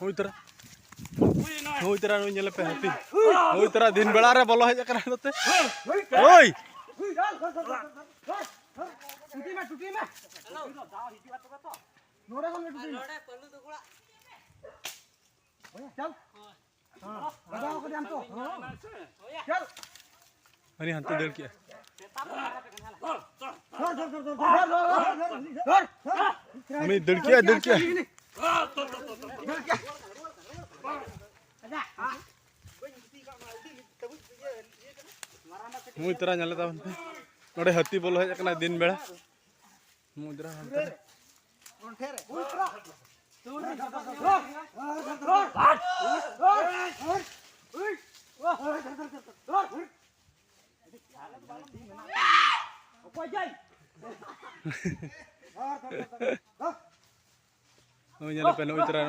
हुई तरह नुई पे हाथी हुई तरह दिन बेला रे बोलो हज करा नते ओय टूटी में नोड़े को टूटी नोड़े पल्लू दुगड़ा चल हां लगाओ को हम तो चल अनि हंते देल किया हमें दिल किया मुई तरह नले ता नोड़े हाथी बोलो हज कना दिन बेला मुई तरह हंते कौन ठेरे मुई नले पे नोई तरह